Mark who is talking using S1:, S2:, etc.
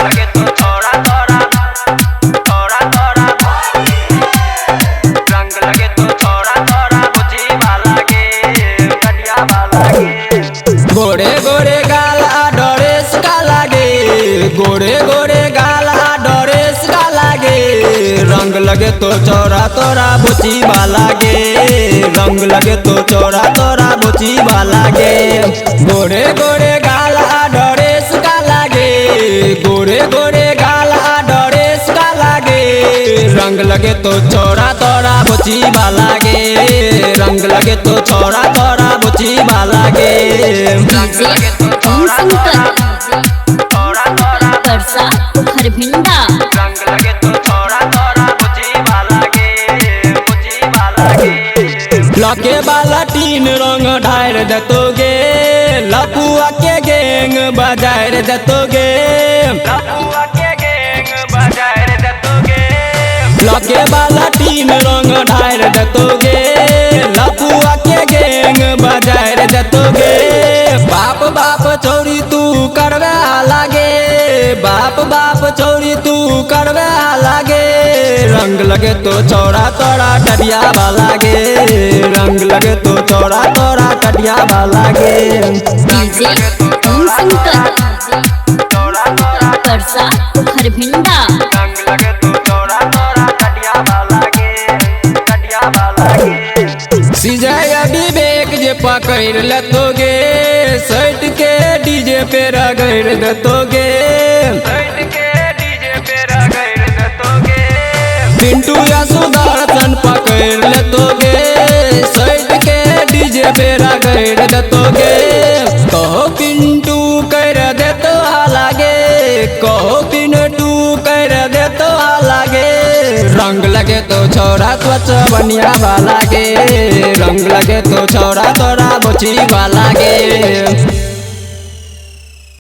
S1: लगे तो छोरा तोरा छोरा तोरा रंग लगे तो छोरा तोरा बुझी वाला गे कटिया वाला गे गोरे गोरे गाल डरेस का लागे गोरे गोरे गाल डरेस का लागे रंग लगे तो छोरा तोरा बुझी वाला गे रंग लगे तो छोरा तोरा बुझी वाला गे गोरे गोरे गाल डरेस का लागे गोरे गोरे गाल डरेस का लागे रंग लगे तो छोरा तोरा बुझी वाला गे रंग लगे तो छोरा तोरा बुझी वाला गे रंग लगे तो छोरा तोरा छोरा तोरा
S2: परसा खरभिंडा
S1: रंग लगे तो छोरा तोरा बुझी वाला गे बुझी वाला गे लके वाला तीन रंग ढार दतोगे लपुआ के गेंग बजाएर दतोगे लपुआ के गेंग बजाएर दतोगे लके वाला तीन रंग ढार दतोगे लपुआ के गेंग बजाएर दतोगे बाप बाप छोरी तू करवे लागे बाप बाप छोरी तू करवे लागे रंग लगे तो छोरा तोरा टटिया वाला गे रंग लगे तो छोरा तोरा टटिया वाला गे
S2: डीजे ओम शंकर
S1: छोरा तोरा
S2: परसा खरभिंडा
S1: रंग लगे तो छोरा तोरा टटिया वाला गे टटिया वाला गे सिजय विवेक जे पकड़ लतोगे सट के डीजे पे रगड़ दतोगे सट के डीजे पे रगड़ दतोगे पिंटू या सुदर्शन पकड़ लतोगे सट के डीजे पे रगड़ दतोगे कहो पिंटू कर दे तो लागे कहो पिंटू कर दे तो लागे रंग लगे तो छोरा त्वच बनिया वाला गे रंग लगे तो छोरा तोरा बुची वाला गे।